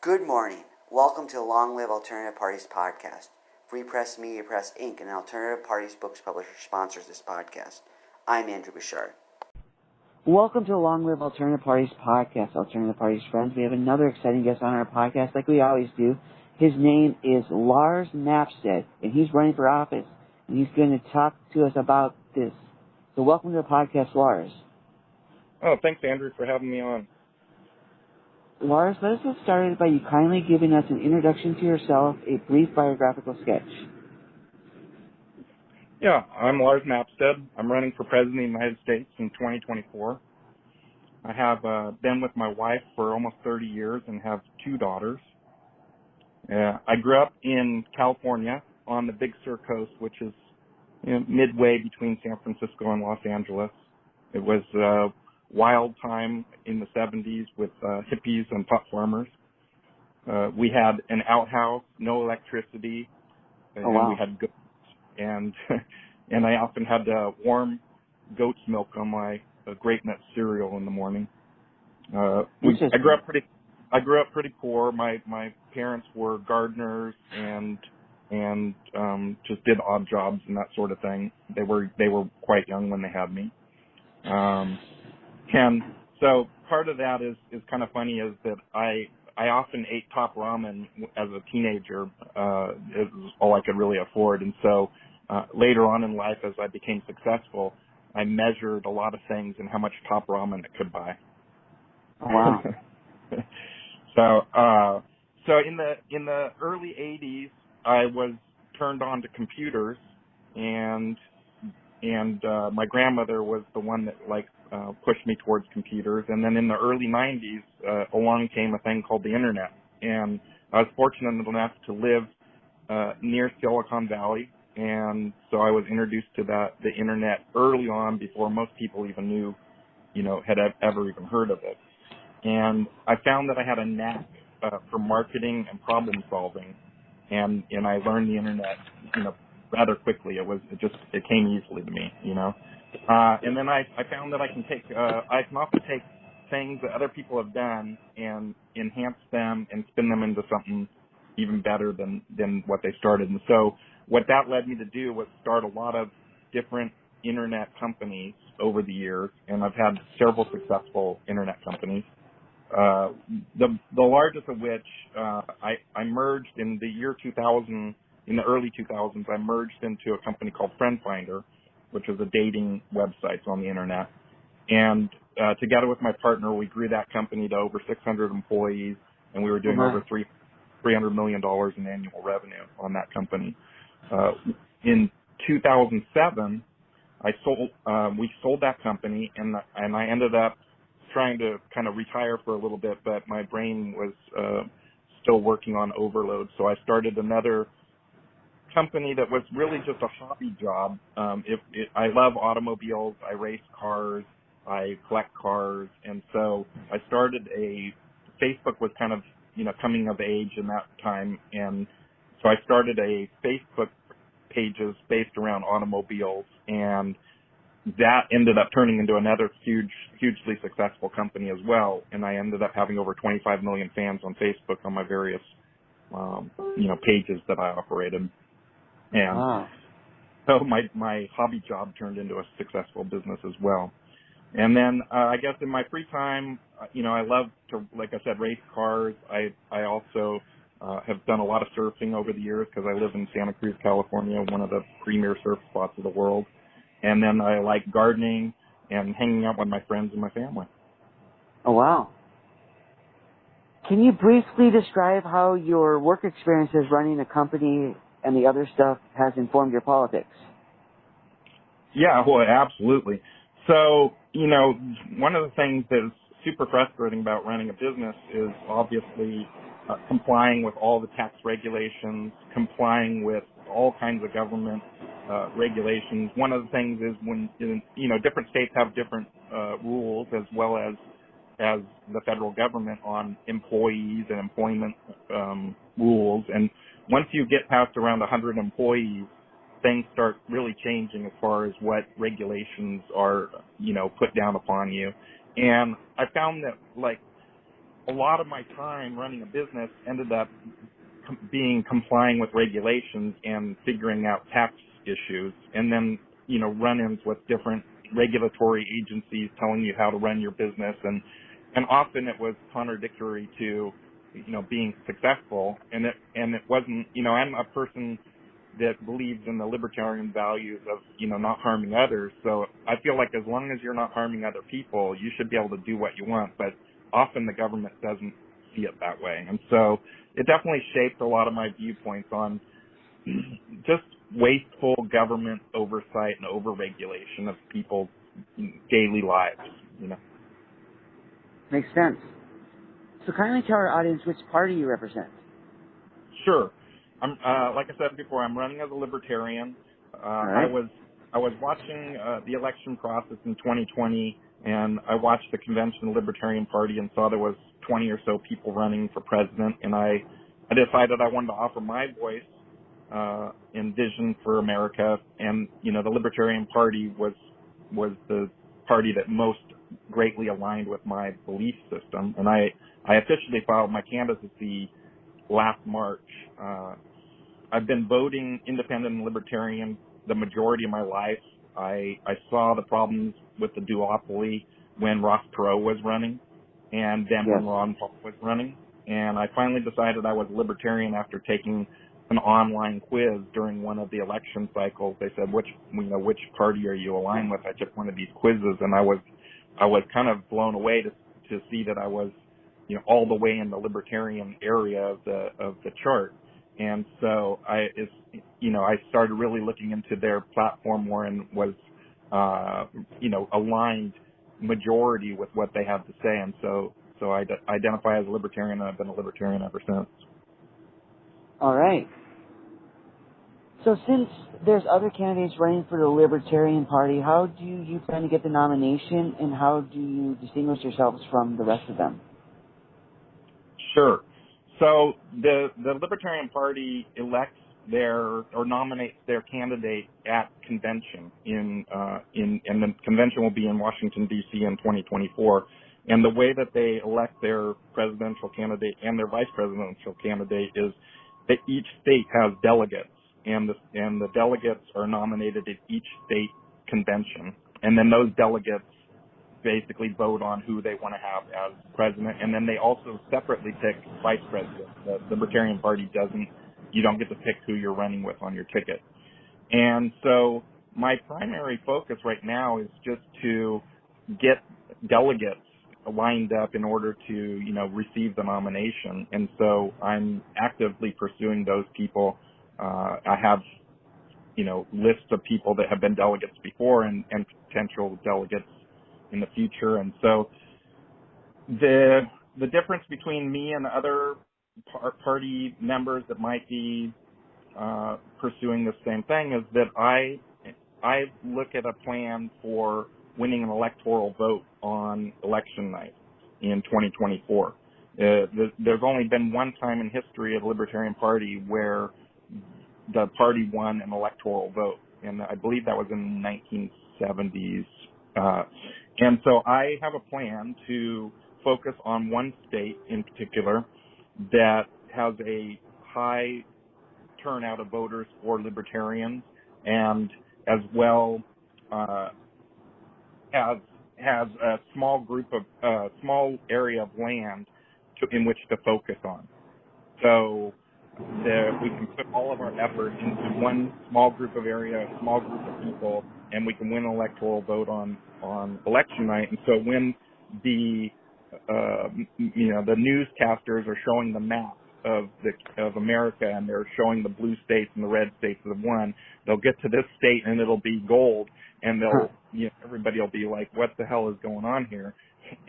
Good morning. Welcome to the Long Live Alternative Parties podcast. Free Press Media Press Inc., an alternative parties books publisher, sponsors this podcast. I'm Andrew Bouchard. Welcome to the Long Live Alternative Parties podcast, Alternative Parties friends. We have another exciting guest on our podcast, like we always do. His name is Lars Mapstead, and he's running for office, and he's going to talk to us about this. So welcome to the podcast, Lars. Oh, thanks, Andrew, for having me on. Lars, let us get started by you kindly giving us an introduction to yourself, a brief biographical sketch. Yeah, I'm Lars Mapstead. I'm running for President of the United States in 2024. I have been with my wife for almost 30 years and have two daughters. I grew up in California on the Big Sur coast, which is midway between San Francisco and Los Angeles. It was a wild time in the 70s with hippies and pot farmers. We had an outhouse, no electricity, and we had goats, and and I often had warm goat's milk on my Great Nut cereal in the morning. I grew up pretty poor. My parents were gardeners and just did odd jobs and that sort of thing. They were quite young when they had me. And so part of that is kind of funny, is that I often ate top ramen as a teenager. It was all I could really afford. And so later on in life, as I became successful, I measured a lot of things and how much top ramen it could buy. Wow. So in the early 80s, I was turned on to computers, and my grandmother was the one that pushed me towards computers. And then in the early 90s, along came a thing called the internet, and I was fortunate enough to live near Silicon Valley, and so I was introduced to the internet early on, before most people even knew, had ever even heard of it. And I found that I had a knack for marketing and problem solving, and I learned the internet, rather quickly. It came easily to me, and then I found that I can often take things that other people have done and enhance them and spin them into something even better than what they started. And so what that led me to do was start a lot of different internet companies over the years, and I've had several successful internet companies. The largest of which I merged in the year 2000. In the early 2000s, I merged into a company called Friend Finder, which is a dating website on the internet. And together with my partner, we grew that company to over 600 employees, and we were doing over $300 million in annual revenue on that company. In 2007, we sold that company, and I ended up trying to kind of retire for a little bit, but my brain was still working on overload, so I started another company that was really just a hobby job. I love automobiles, I race cars, I collect cars, and so I started Facebook was kind of, coming of age in that time, and so I started a Facebook pages based around automobiles, and that ended up turning into another hugely successful company as well, and I ended up having over 25 million fans on Facebook on my various, pages that I operated. And so my hobby job turned into a successful business as well. And then I guess in my free time, I love to, like I said, race cars. I also have done a lot of surfing over the years because I live in Santa Cruz, California, one of the premier surf spots of the world. And then I like gardening and hanging out with my friends and my family. Oh, wow. Can you briefly describe how your work experiences running a company and the other stuff has informed your politics? Yeah, well, absolutely. So, one of the things that is super frustrating about running a business is obviously complying with all the tax regulations, complying with all kinds of government regulations. One of the things is when, different states have different rules, as well as the federal government, on employees and employment rules. And once you get past around 100 employees, things start really changing as far as what regulations are, put down upon you. And I found that, a lot of my time running a business ended up being complying with regulations and figuring out tax issues, and then, run-ins with different regulatory agencies telling you how to run your business, and often it was contradictory to, being successful, and it wasn't, I'm a person that believes in the libertarian values of, not harming others. So I feel like as long as you're not harming other people, you should be able to do what you want, but often the government doesn't see it that way. And so it definitely shaped a lot of my viewpoints on just wasteful government oversight and overregulation of people's daily lives. Makes sense. So kindly tell our audience which party you represent. Sure. I'm like I said before, I'm running as a libertarian. All right. I was watching the election process in 2020, and I watched the convention of the Libertarian Party and saw there was 20 or so people running for president, and I decided I wanted to offer my voice and vision for America, and the Libertarian Party was the party that most greatly aligned with my belief system, and I officially filed my candidacy last March. I've been voting independent and libertarian the majority of my life. I saw the problems with the duopoly when Ross Perot was running, and then when Ron Paul was running, and I finally decided I was libertarian after taking an online quiz during one of the election cycles. They said, which party are you aligned with? I took one of these quizzes, and I was kind of blown away to see that I was, all the way in the libertarian area of the chart. And so I started really looking into their platform more and was, aligned majority with what they have to say. And so I identify as a libertarian, and I've been a libertarian ever since. All right. So since there's other candidates running for the Libertarian Party, how do you plan to get the nomination, and how do you distinguish yourselves from the rest of them? Sure. So the Libertarian Party elects nominates their candidate at convention and the convention will be in Washington D.C. in 2024. And the way that they elect their presidential candidate and their vice presidential candidate is that each state has delegates, and the delegates are nominated at each state convention, and then those delegates basically vote on who they want to have as president, and then they also separately pick vice president. The Libertarian Party you don't get to pick who you're running with on your ticket. And so my primary focus right now is just to get delegates lined up in order to, receive the nomination. And so I'm actively pursuing those people. I have, lists of people that have been delegates before and potential delegates in the future. And so the difference between me and other party members that might be pursuing the same thing is that I look at a plan for winning an electoral vote on election night in 2024. There's only been one time in history of the Libertarian Party where the party won an electoral vote, and I believe that was in the 1970s. And so I have a plan to focus on one state in particular that has a high turnout of voters for libertarians, and as well has a small area of land in which to focus on. So we can put all of our effort into one small group of area, a small group of people, and we can win an electoral vote on election night. And so when the newscasters are showing the map of America, and they're showing the blue states and the red states that have won, they'll get to this state and it'll be gold, and everybody will be like, what the hell is going on here?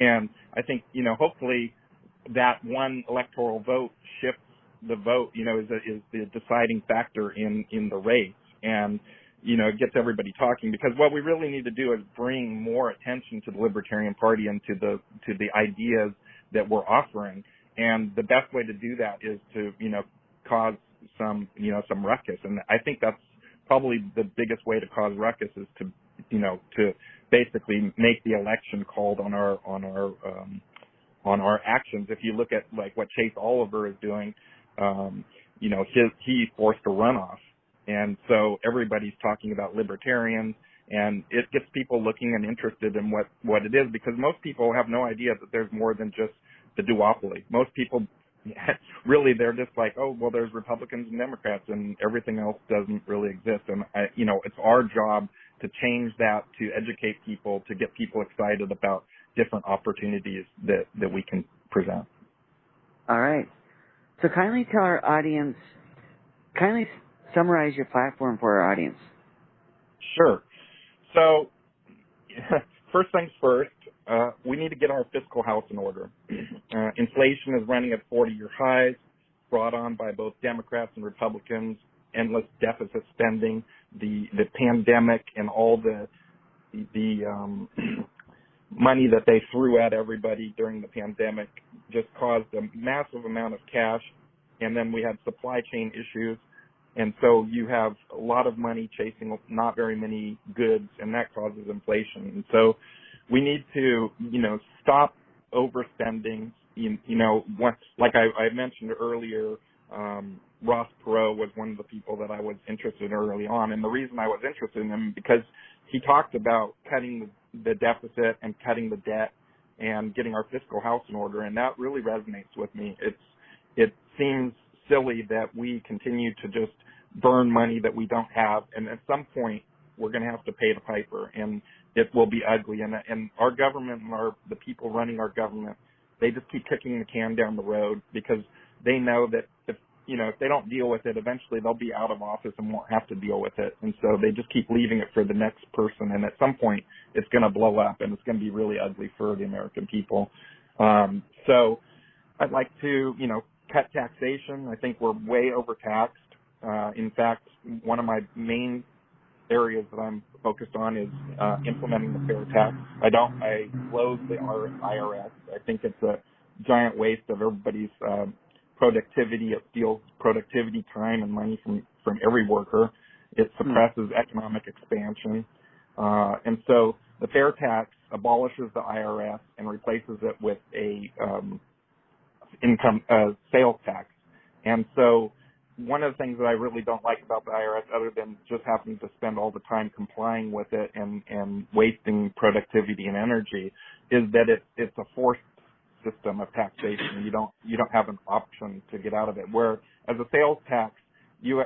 And I think, hopefully that one electoral vote shifts the vote, is the deciding factor in the race. And, it gets everybody talking, because what we really need to do is bring more attention to the Libertarian Party and to the ideas that we're offering. And the best way to do that is to, cause some ruckus. And I think that's probably the biggest way to cause ruckus is to basically make the election called on on our actions. If you look at like what Chase Oliver is doing, he forced a runoff, and so everybody's talking about libertarians, and it gets people looking and interested in what it is, because most people have no idea that there's more than just the duopoly. Most people really, they're just like, oh, well, there's Republicans and Democrats, and everything else doesn't really exist. And it's our job to change that, to educate people, to get people excited about different opportunities that we can present. All right. So kindly tell our audience, kindly summarize your platform for our audience. Sure. So first things first, we need to get our fiscal house in order. Inflation is running at 40-year highs, brought on by both Democrats and Republicans, endless deficit spending, the pandemic, and all the money that they threw at everybody during the pandemic just caused a massive amount of cash. And then we had supply chain issues. And so you have a lot of money chasing not very many goods, and that causes inflation. And so we need to, stop overspending. Like I mentioned earlier, Ross Perot was one of the people that I was interested in early on. And the reason I was interested in him, because he talked about cutting the deficit and cutting the debt and getting our fiscal house in order. And that really resonates with me. It seems silly that we continue to just burn money that we don't have, and at some point we're going to have to pay the piper, and it will be ugly. And our government and the people running our government, they just keep kicking the can down the road, because they know that if they don't deal with it, eventually they'll be out of office and won't have to deal with it. And so they just keep leaving it for the next person, and at some point it's going to blow up, and it's going to be really ugly for the American people. So I'd like to, cut taxation. I think we're way overtaxed. In fact, one of my main areas that I'm focused on is implementing the fair tax. I loathe the IRS. I think it's a giant waste of everybody's productivity. It steals productivity, time, and money from every worker. It suppresses economic expansion. And so the fair tax abolishes the IRS and replaces it with a sales tax. And so one of the things that I really don't like about the IRS, other than just having to spend all the time complying with it and wasting productivity and energy, is that it's a forced system of taxation. You don't have an option to get out of it. Where as a sales tax, you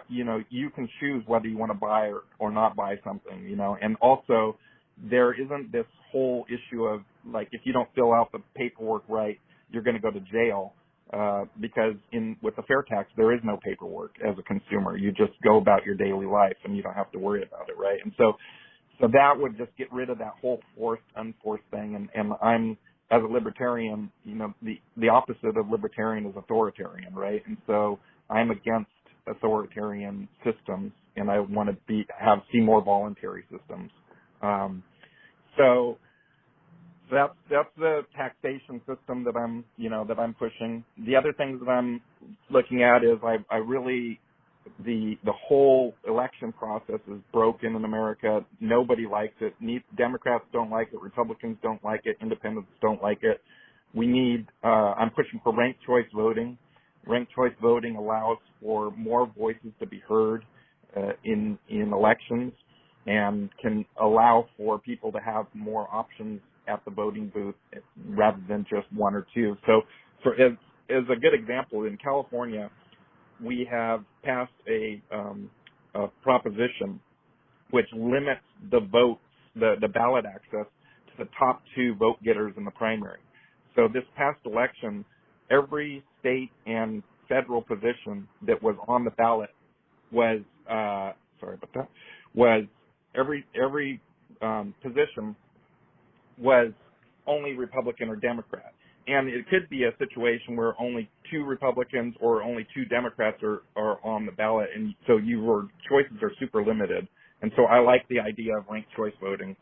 can choose whether you want to buy or not buy something, and also there isn't this whole issue of, like, if you don't fill out the paperwork right, you're going to go to jail. Because with the fair tax, there is no paperwork as a consumer. You just go about your daily life and you don't have to worry about it, right? And so that would just get rid of that whole forced, unforced thing. And I'm, as a libertarian, the opposite of libertarian is authoritarian, right? And so I'm against authoritarian systems, and I want to see more voluntary systems. So that's the taxation system that I'm pushing. The other things that I'm looking at is I really, the whole election process is broken in America. Nobody likes it. Democrats don't like it. Republicans don't like it. Independents don't like it. I'm pushing for ranked choice voting. Ranked choice voting allows for more voices to be heard in elections, and can allow for people to have more options at the voting booth rather than just one or two. So as a good example, in California, we have passed a proposition which limits the votes, the ballot access to the top two vote getters in the primary. So this past election, every state and federal position that was on the ballot was, every position was only Republican or Democrat. And it could be a situation where only two Republicans or only two Democrats are on the ballot, and so your choices are super limited. And so I like the idea of ranked choice voting.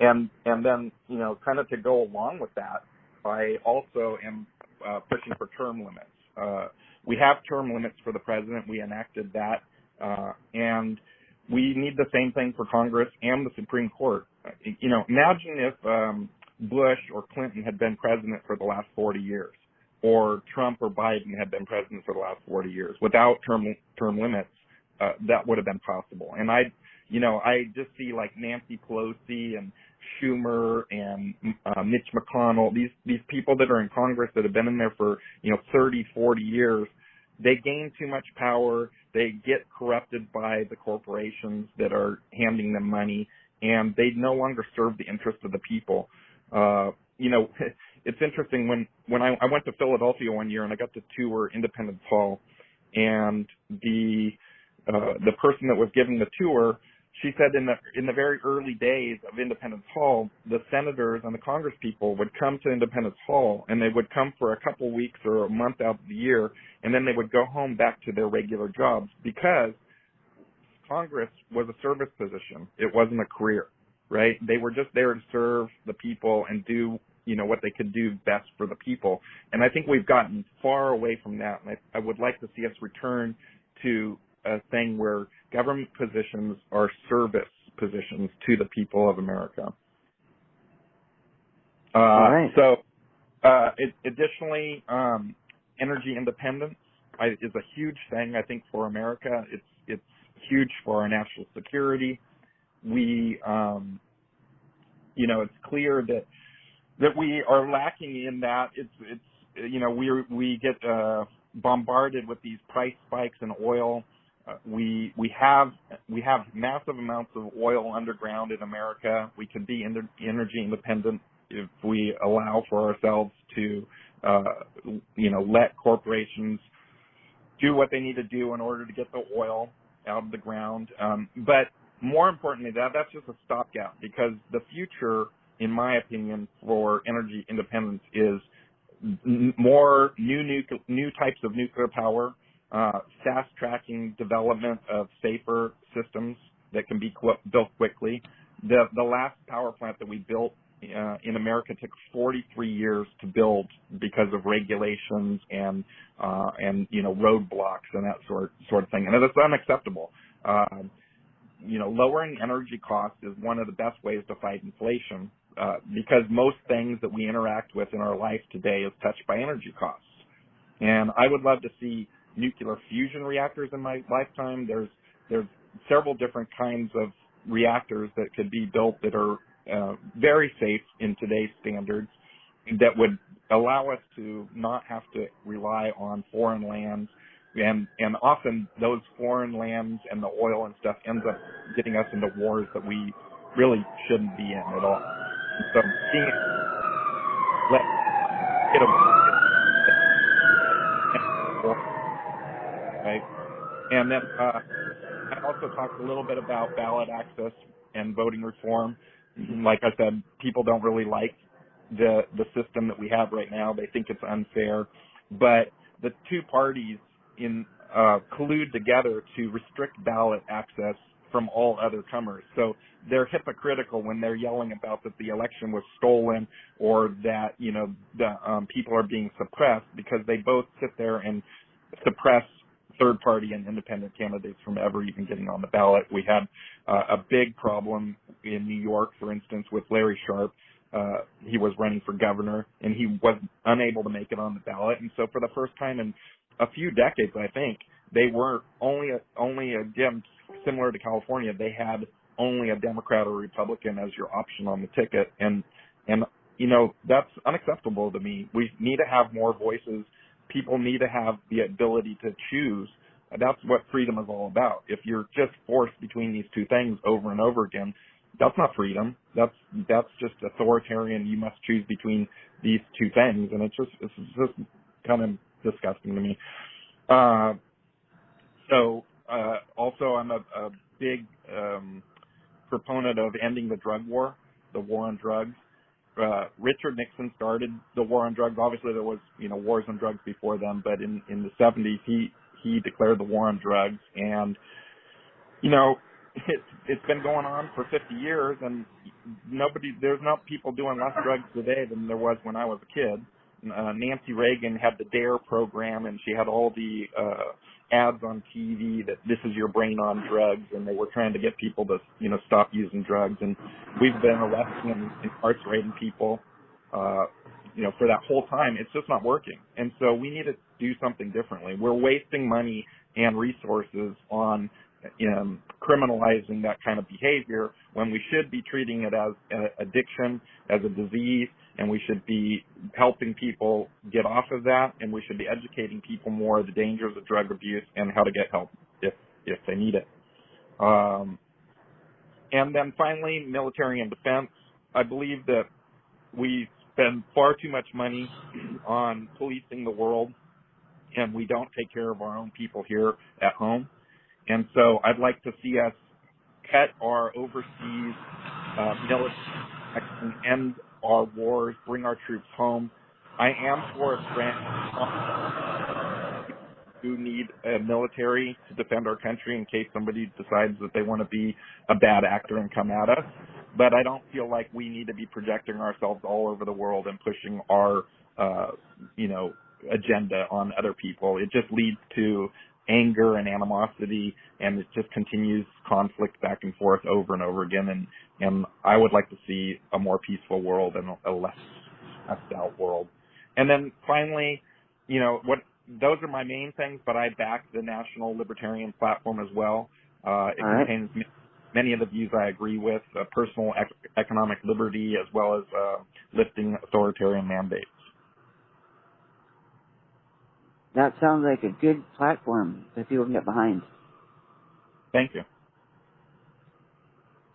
And then, kind of to go along with that, I also am pushing for term limits. We have term limits for the president. We enacted that. And we need the same thing for Congress and the Supreme Court. Imagine if Bush or Clinton had been president for the last 40 years, or Trump or Biden had been president for the last 40 years. Without term limits, that would have been possible. And I just see like Nancy Pelosi and Schumer and Mitch McConnell, these people that are in Congress that have been in there for 30, 40 years. They gain too much power. They get corrupted by the corporations that are handing them money, and they no longer serve the interest of the people. It's interesting when I went to Philadelphia one year and I got to tour Independence Hall, and the person that was giving the tour, she said in the very early days of Independence Hall, the senators and the Congress people would come to Independence Hall, and they would come for a couple weeks or a month out of the year, and then they would go home back to their regular jobs, because Congress was a service position. It wasn't a career, right? They were just there to serve the people and do what they could do best for the people. And I think we've gotten far away from that, and I would like to see us return to a thing where government positions are service positions to the people of America. All right. So, additionally, energy independence is a huge thing, I think, for America. It's huge for our national security. We, it's clear that we are lacking in that. We get bombarded with these price spikes in oil. We have massive amounts of oil underground in America. We could be energy independent if we allow for ourselves to, let corporations do what they need to do in order to get the oil out of the ground. But more importantly, that's just a stopgap, because the future, in my opinion, for energy independence is more new types of nuclear power, fast-tracking development of safer systems that can be built quickly. The last power plant that we built in America took 43 years to build because of regulations and roadblocks and that sort of thing, and it's unacceptable. Lowering energy costs is one of the best ways to fight inflation, because most things that we interact with in our life today is touched by energy costs. And I would love to see nuclear fusion reactors in my lifetime. There's several different kinds of reactors that could be built that are very safe in today's standards, that would allow us to not have to rely on foreign lands. And often those foreign lands and the oil and stuff ends up getting us into wars that we really shouldn't be in at all. And so being right? And then I also talked a little bit about ballot access and voting reform. Like I said, people don't really like the system that we have right now. They think it's unfair. But the two parties collude together to restrict ballot access from all other comers. So they're hypocritical when they're yelling about that the election was stolen, or that people are being suppressed, because they both sit there and suppress third party and independent candidates from ever even getting on the ballot. We had a big problem in New York, for instance, with Larry Sharp. He was running for governor, and he was unable to make it on the ballot. And so for the first time in a few decades, I think, they were only a Dem, similar to California. They had only a Democrat or Republican as your option on the ticket. And that's unacceptable to me. We need to have more voices. People need to have the ability to choose. That's what freedom is all about. If you're just forced between these two things over and over again, that's not freedom. That's just authoritarian. You must choose between these two things, and it's just kind of disgusting to me. Also, I'm a big proponent of ending the drug war, the war on drugs. Richard Nixon started the war on drugs. Obviously, there was wars on drugs before them, but in the 70s, he declared the war on drugs, and it's been going on for 50 years, and there's not people doing less drugs today than there was when I was a kid. Nancy Reagan had the DARE program, and she had all the ads on TV that this is your brain on drugs, and they were trying to get people to stop using drugs. And we've been arresting and incarcerating people for that whole time, it's just not working. And so we need to do something differently. We're wasting money and resources on criminalizing that kind of behavior when we should be treating it as an addiction, as a disease, and we should be helping people get off of that, and we should be educating people more of the dangers of drug abuse and how to get help if they need it. And then finally, military and defense. I believe that we spend far too much money on policing the world, and we don't take care of our own people here at home. And so I'd like to see us cut our overseas military action, end our wars, bring our troops home. I am for a grant who need a military to defend our country in case somebody decides that they want to be a bad actor and come at us. But I don't feel like we need to be projecting ourselves all over the world and pushing our, agenda on other people. It just leads to anger and animosity, and it just continues conflict back and forth over and over again. And I would like to see a more peaceful world and a less stressed out world. And then finally, those are my main things, but I back the National Libertarian platform as well. It contains many of the views I agree with, personal economic liberty, as well as lifting authoritarian mandates. That sounds like a good platform that people can get behind. Thank you.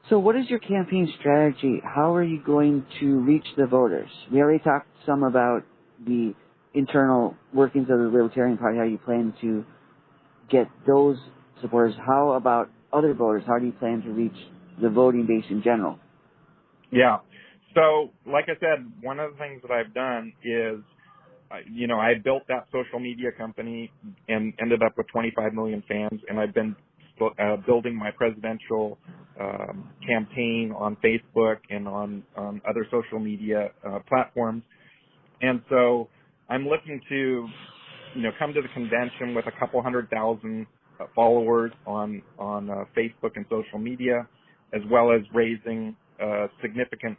So what is your campaign strategy? How are you going to reach the voters? We already talked some about the internal workings of the Libertarian Party, how you plan to get those supporters. How about other voters? How do you plan to reach the voting base in general? Yeah. So, like I said, one of the things that I've done is, I built that social media company and ended up with 25 million fans, and I've been building my presidential campaign on Facebook and on other social media platforms. And so I'm looking to, come to the convention with a couple 100,000 followers on Facebook and social media, as well as raising a significant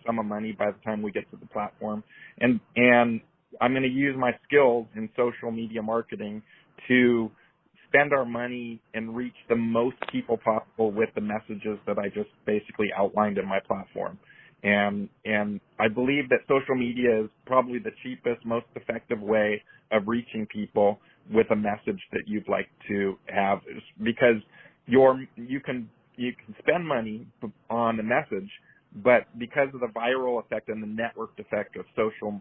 sum of money by the time we get to the platform. And I'm going to use my skills in social media marketing to spend our money and reach the most people possible with the messages that I just basically outlined in my platform. And I believe that social media is probably the cheapest, most effective way of reaching people with a message that you'd like to have, because you can spend money on the message, but because of the viral effect and the networked effect of social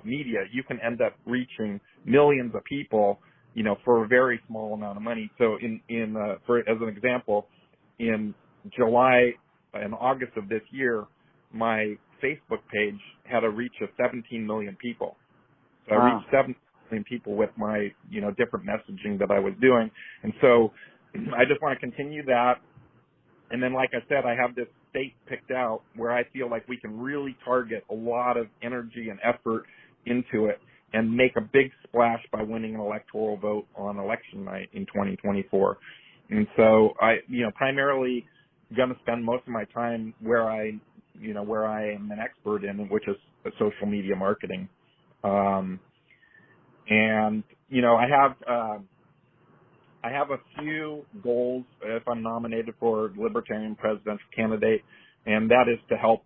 media, you can end up reaching millions of people, for a very small amount of money. So as an example, in July and August of this year, my Facebook page had a reach of 17 million people. So I reached 17 million people with my, different messaging that I was doing. And so I just want to continue that. And then, like I said, I have this state picked out where I feel like we can really target a lot of energy and effort into it and make a big splash by winning an electoral vote on election night in 2024. And so I, primarily going to spend most of my time where I am an expert in, which is social media marketing. I have a few goals if I'm nominated for Libertarian presidential candidate, and that is to help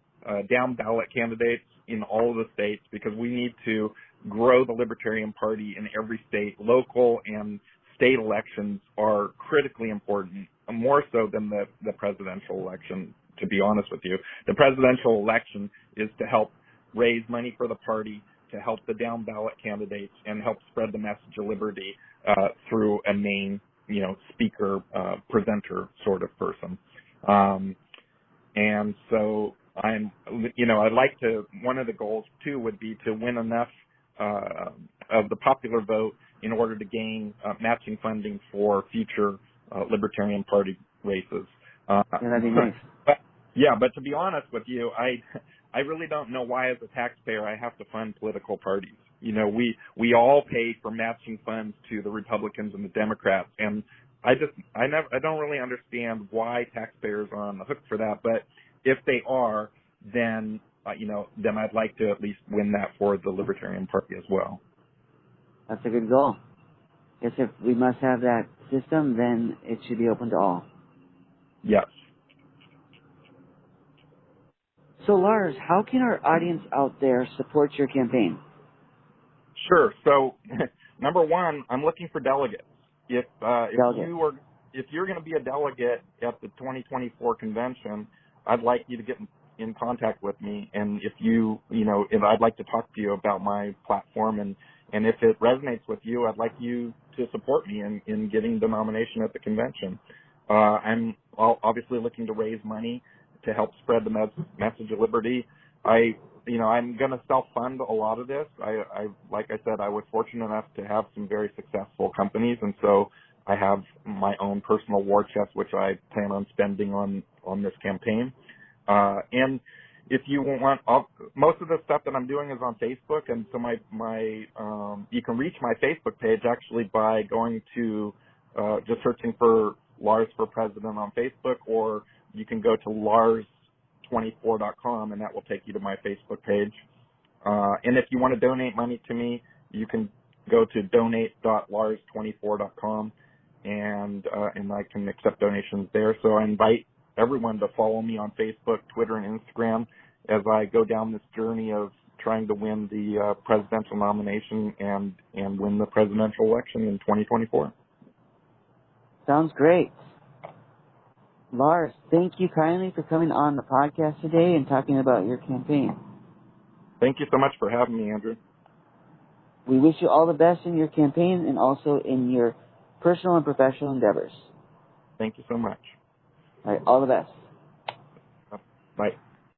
down ballot candidates in all of the states, because we need to grow the Libertarian Party in every state. Local and state elections are critically important, more so than the presidential election, to be honest with you. The presidential election is to help raise money for the party, to help the down ballot candidates, and help spread the message of liberty through a main, speaker, presenter sort of person. And so I'd like to, one of the goals too would be to win enough of the popular vote in order to gain matching funding for future Libertarian Party races. That'd be nice. But to be honest with you, I really don't know why as a taxpayer I have to fund political parties. We all pay for matching funds to the Republicans and the Democrats, and I don't really understand why taxpayers are on the hook for that. But if they are, then then I'd like to at least win that for the Libertarian Party as well. That's a good goal. Guess if we must have that system, then it should be open to all. Yes. So Lars, how can our audience out there support your campaign? Sure. So, number one, I'm looking for delegates. If you're going to be a delegate at the 2024 convention, I'd like you to get in contact with me. And if if I'd like to talk to you about my platform, and if it resonates with you, I'd like you to support me in getting the nomination at the convention. I'm obviously looking to raise money to help spread the message of liberty. I'm going to self-fund a lot of this. Like I said, I was fortunate enough to have some very successful companies, and so I have my own personal war chest, which I plan on spending on this campaign. And if you want, most of the stuff that I'm doing is on Facebook, and so you can reach my Facebook page actually by going to just searching for Lars for President on Facebook, or you can go to Lars24.com, and that will take you to my Facebook page. And if you want to donate money to me, you can go to donate.lars24.com, and I can accept donations there. So I invite everyone to follow me on Facebook, Twitter, and Instagram as I go down this journey of trying to win the presidential nomination and win the presidential election in 2024. Sounds great. Lars, thank you kindly for coming on the podcast today and talking about your campaign. Thank you so much for having me, Andrew. We wish you all the best in your campaign and also in your personal and professional endeavors. Thank you so much. All right, all the best. Bye.